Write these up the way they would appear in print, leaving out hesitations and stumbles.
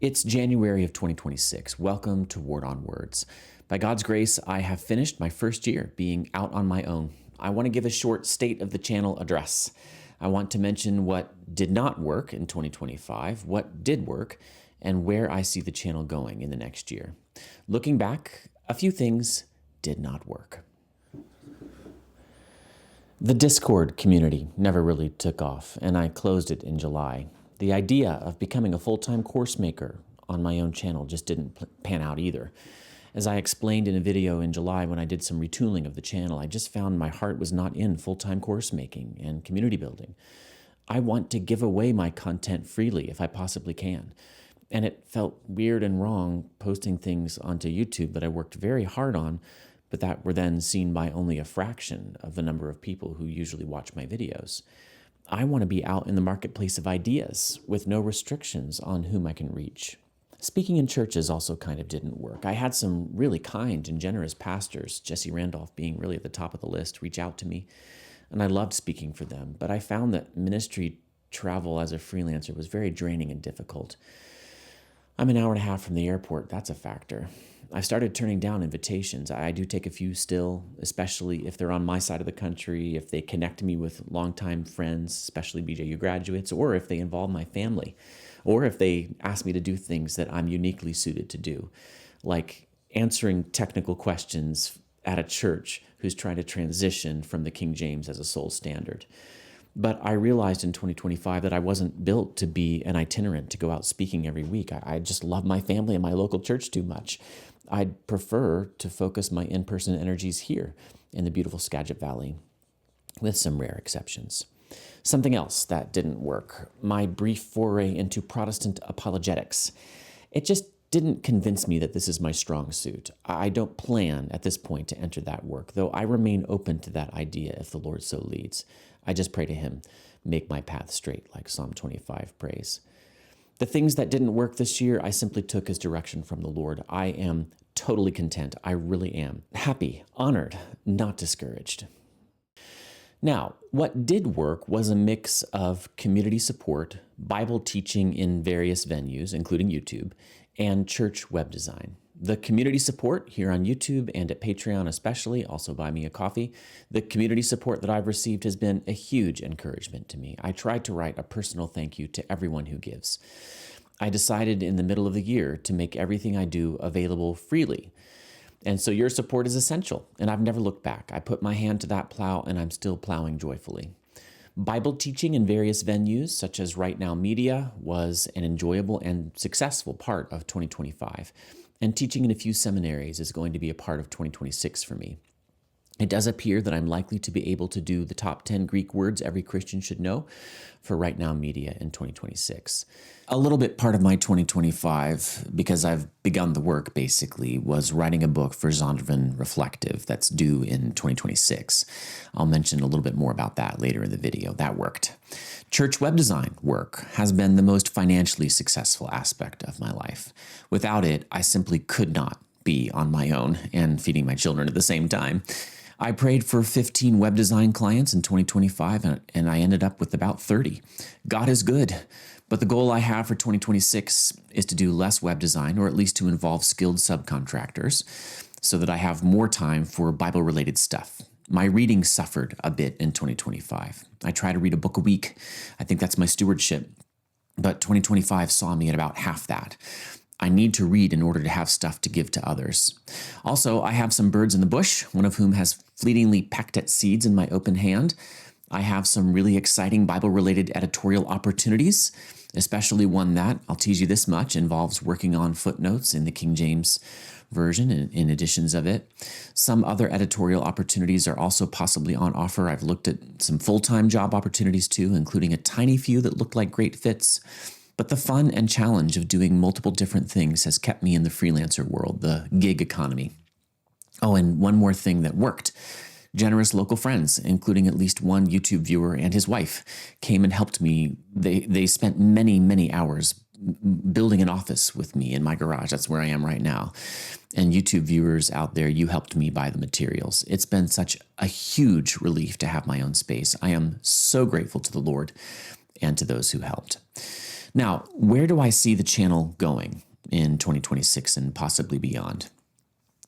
It's January of 2026. Welcome to Word on Words. By God's grace, I have finished my first year being out on my own. I want to give a short state of the channel address. I want to mention what did not work in 2025, what did work, and where I see the channel going in the next year. Looking back, a few things did not work. The Discord community never really took off, and I closed it in July. The idea of becoming a full-time course maker on my own channel just didn't pan out either. As I explained in a video in July when I did some retooling of the channel, I just found my heart was not in full-time course making and community building. I want to give away my content freely if I possibly can. And it felt weird and wrong posting things onto YouTube that I worked very hard on, but that were then seen by only a fraction of the number of people who usually watch my videos. I want to be out in the marketplace of ideas with no restrictions on whom I can reach. Speaking in churches also kind of didn't work. I had some really kind and generous pastors, Jesse Randolph being really at the top of the list, reach out to me, and I loved speaking for them, but I found that ministry travel as a freelancer was very draining and difficult. I'm an hour and a half from the airport, that's a factor. I started turning down invitations. I do take a few still, especially if they're on my side of the country, if they connect me with longtime friends, especially BJU graduates, or if they involve my family, or if they ask me to do things that I'm uniquely suited to do, like answering technical questions at a church who's trying to transition from the King James as a sole standard. But I realized in 2025 that I wasn't built to be an itinerant, to go out speaking every week. I just love my family and my local church too much. I'd prefer to focus my in-person energies here in the beautiful Skagit Valley, with some rare exceptions. Something else that didn't work, my brief foray into Protestant apologetics. It just didn't convince me that this is my strong suit. I don't plan at this point to enter that work, though I remain open to that idea if the Lord so leads. I just pray to him, make my path straight, like Psalm 25 prays. The things that didn't work this year, I simply took as direction from the Lord. I am totally content. I really am. Happy, honored, not discouraged. Now, what did work was a mix of community support, Bible teaching in various venues, including YouTube, and church web design. The community support here on YouTube and at Patreon especially, also buy me a coffee, the community support that I've received has been a huge encouragement to me. I tried to write a personal thank you to everyone who gives. I decided in the middle of the year to make everything I do available freely. And so your support is essential, and I've never looked back. I put my hand to that plow, and I'm still plowing joyfully. Bible teaching in various venues, such as Right Now Media, was an enjoyable and successful part of 2025. And teaching in a few seminaries is going to be a part of 2026 for me. It does appear that I'm likely to be able to do the top 10 Greek words every Christian should know for Right Now Media in 2026. A little bit part of my 2025, because I've begun the work basically, was writing a book for Zondervan Reflective that's due in 2026. I'll mention a little bit more about that later in the video. That worked. Church web design work has been the most financially successful aspect of my life. Without it, I simply could not be on my own and feeding my children at the same time. I prayed for 15 web design clients in 2025, and I ended up with about 30. God is good, but the goal I have for 2026 is to do less web design, or at least to involve skilled subcontractors, so that I have more time for Bible-related stuff. My reading suffered a bit in 2025. I try to read a book a week. I think that's my stewardship, but 2025 saw me at about half that. I need to read in order to have stuff to give to others. Also, I have some birds in the bush, one of whom has fleetingly pecked at seeds in my open hand. I have some really exciting Bible-related editorial opportunities, especially one that, I'll tease you this much, involves working on footnotes in the King James Version and in editions of it. Some other editorial opportunities are also possibly on offer. I've looked at some full-time job opportunities too, including a tiny few that looked like great fits. But the fun and challenge of doing multiple different things has kept me in the freelancer world, the gig economy. Oh, and one more thing that worked. Generous local friends, including at least one YouTube viewer and his wife, came and helped me. They spent many hours building an office with me in my garage. That's where I am right now. And YouTube viewers out there, you helped me buy the materials. It's been such a huge relief to have my own space. I am so grateful to the Lord and to those who helped. Now, where do I see the channel going in 2026 and possibly beyond?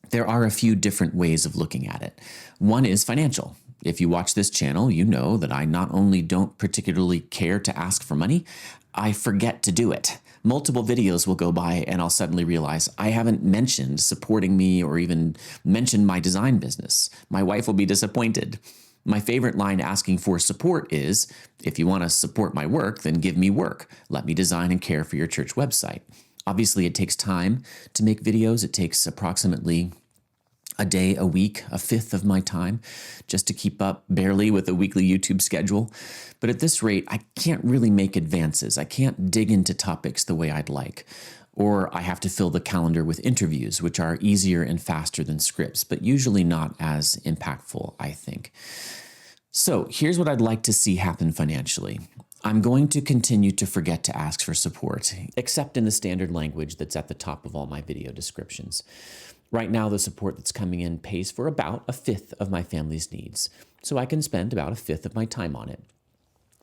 There are a few different ways of looking at it. One is financial. If you watch this channel, you know that I not only don't particularly care to ask for money, I forget to do it. Multiple videos will go by and I'll suddenly realize I haven't mentioned supporting me or even mentioned my design business. My wife will be disappointed. My favorite line asking for support is, if you want to support my work, then give me work. Let me design and care for your church website. Obviously, it takes time to make videos. It takes approximately a day, a week, a fifth of my time just to keep up barely with a weekly YouTube schedule. But at this rate, I can't really make advances. I can't dig into topics the way I'd like. Or I have to fill the calendar with interviews, which are easier and faster than scripts, but usually not as impactful, I think. So here's what I'd like to see happen financially. I'm going to continue to forget to ask for support, except in the standard language that's at the top of all my video descriptions. Right now, the support that's coming in pays for about a fifth of my family's needs, so I can spend about a fifth of my time on it.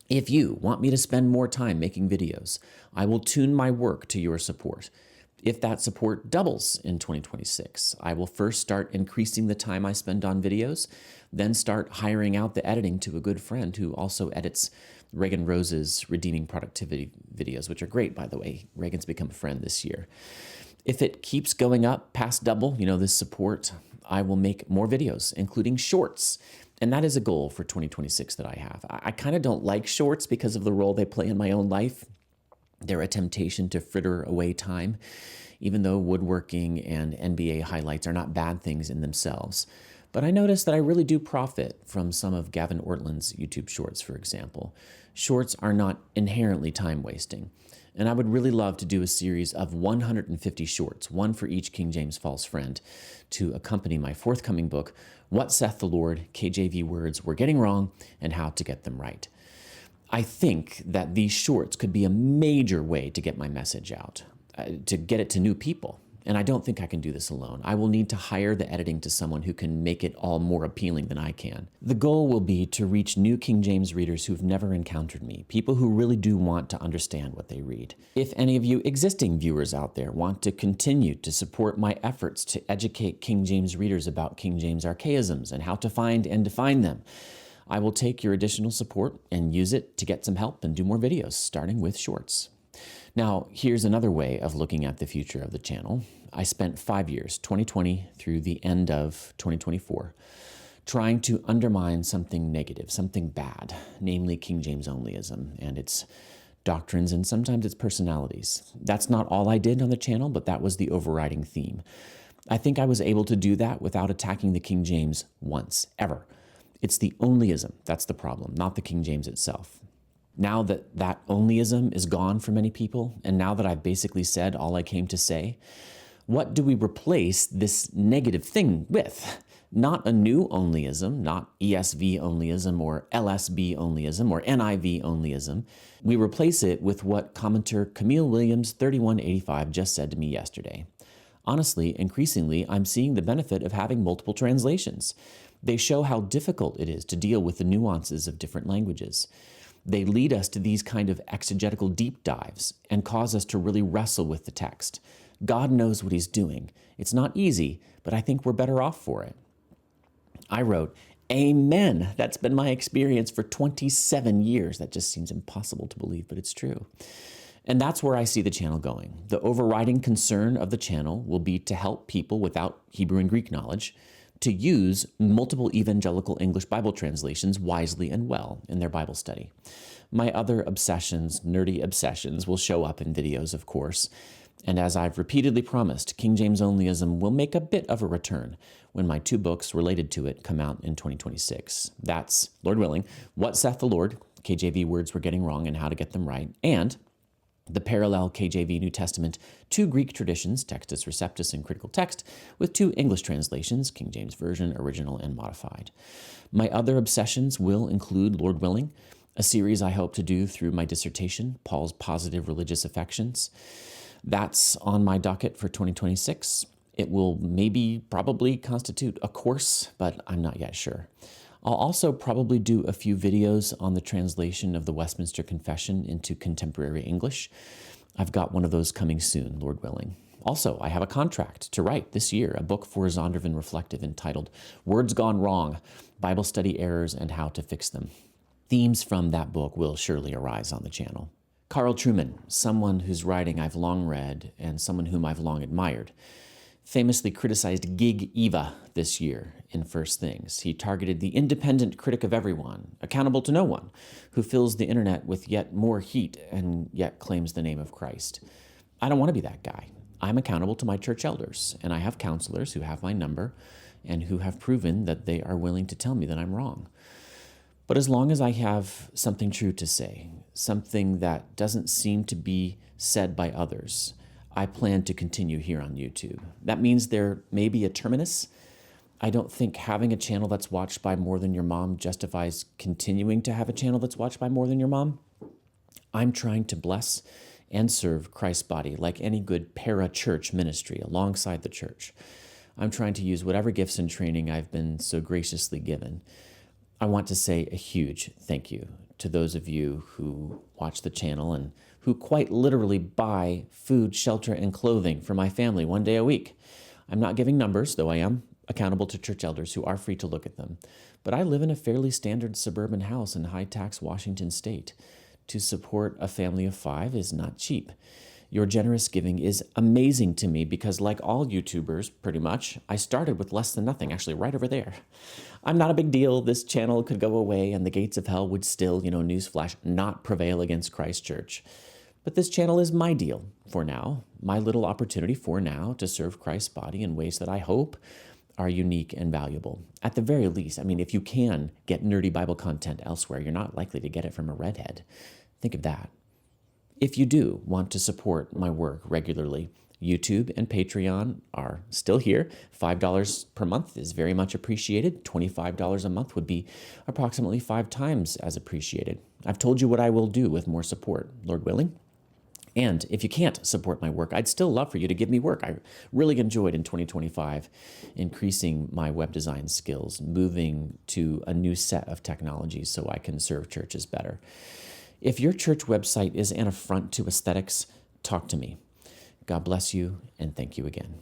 If you want me to spend more time making videos, I will tune my work to your support. If that support doubles in 2026, I will first start increasing the time I spend on videos, then start hiring out the editing to a good friend who also edits Reagan Rose's Redeeming Productivity videos, which are great, by the way. Reagan's become a friend this year. If it keeps going up past double, this support, I will make more videos, including shorts. And that is a goal for 2026 that I have. I kind of don't like shorts because of the role they play in my own life. They're a temptation to fritter away time, even though woodworking and NBA highlights are not bad things in themselves. But I noticed that I really do profit from some of Gavin Ortland's YouTube shorts, for example. Shorts are not inherently time-wasting. And I would really love to do a series of 150 shorts, one for each King James false friend, to accompany my forthcoming book, What Saith the Lord, KJV Words We're Getting Wrong, and How to Get Them Right. I think that these shorts could be a major way to get my message out, to get it to new people. And I don't think I can do this alone. I will need to hire the editing to someone who can make it all more appealing than I can. The goal will be to reach new King James readers who've never encountered me, people who really do want to understand what they read. If any of you existing viewers out there want to continue to support my efforts to educate King James readers about King James archaisms and how to find and define them, I will take your additional support and use it to get some help and do more videos, starting with shorts. Now, here's another way of looking at the future of the channel. I spent 5 years, 2020 through the end of 2024, trying to undermine something negative, something bad, namely King James onlyism and its doctrines and sometimes its personalities. That's not all I did on the channel, but that was the overriding theme. I think I was able to do that without attacking the King James once, ever. It's the onlyism that's the problem, not the King James itself. Now that that onlyism is gone for many people, and now that I've basically said all I came to say, what do we replace this negative thing with? Not a new onlyism, not ESV onlyism or LSB onlyism or NIV onlyism. We replace it with what commenter Camille Williams 3185 just said to me yesterday. Honestly, increasingly, I'm seeing the benefit of having multiple translations. They show how difficult it is to deal with the nuances of different languages. They lead us to these kind of exegetical deep dives and cause us to really wrestle with the text. God knows what he's doing. It's not easy, but I think we're better off for it. I wrote, Amen. That's been my experience for 27 years. That just seems impossible to believe, but it's true. And that's where I see the channel going. The overriding concern of the channel will be to help people without Hebrew and Greek knowledge to use multiple evangelical English Bible translations wisely and well in their Bible study. My other obsessions, nerdy obsessions, will show up in videos, of course. And as I've repeatedly promised, King James onlyism will make a bit of a return when my 2 books related to it come out in 2026. That's, Lord willing, What Saith the Lord, KJV Words We're Getting Wrong and How to Get Them Right, and the parallel KJV New Testament, 2 Greek traditions, Textus Receptus and Critical Text, with 2 English translations, King James Version, Original, and Modified. My other obsessions will include, Lord willing, a series I hope to do through my dissertation, Paul's Positive Religious Affections. That's on my docket for 2026. It will probably constitute a course, but I'm not yet sure. I'll also probably do a few videos on the translation of the Westminster Confession into contemporary English. I've got one of those coming soon, Lord willing. Also, I have a contract to write this year a book for Zondervan Reflective entitled Words Gone Wrong, Bible Study Errors and How to Fix Them. Themes from that book will surely arise on the channel. Carl Trueman, someone whose writing I've long read and someone whom I've long admired, famously criticized Gig Eva this year in First Things. He targeted the independent critic of everyone, accountable to no one, who fills the internet with yet more heat and yet claims the name of Christ. I don't want to be that guy. I'm accountable to my church elders, and I have counselors who have my number and who have proven that they are willing to tell me that I'm wrong. But as long as I have something true to say, something that doesn't seem to be said by others, I plan to continue here on YouTube. That means there may be a terminus. I don't think having a channel that's watched by more than your mom justifies continuing to have a channel that's watched by more than your mom. I'm trying to bless and serve Christ's body like any good para-church ministry alongside the church. I'm trying to use whatever gifts and training I've been so graciously given. I want to say a huge thank you to those of you who watch the channel and who quite literally buy food, shelter, and clothing for my family one day a week. I'm not giving numbers, though I am accountable to church elders who are free to look at them. But I live in a fairly standard suburban house in high-tax Washington state. To support a family of 5 is not cheap. Your generous giving is amazing to me because, like all YouTubers, pretty much, I started with less than nothing, actually right over there. I'm not a big deal. This channel could go away and the gates of hell would still, newsflash, not prevail against Christ Church. But this channel is my deal for now, my little opportunity for now to serve Christ's body in ways that I hope are unique and valuable. At the very least, if you can get nerdy Bible content elsewhere, you're not likely to get it from a redhead. Think of that. If you do want to support my work regularly, YouTube and Patreon are still here. $5 per month is very much appreciated. $25 a month would be approximately 5 times as appreciated. I've told you what I will do with more support, Lord willing. And if you can't support my work, I'd still love for you to give me work. I really enjoyed in 2025 increasing my web design skills, moving to a new set of technologies so I can serve churches better. If your church website is an affront to aesthetics, talk to me. God bless you, and thank you again.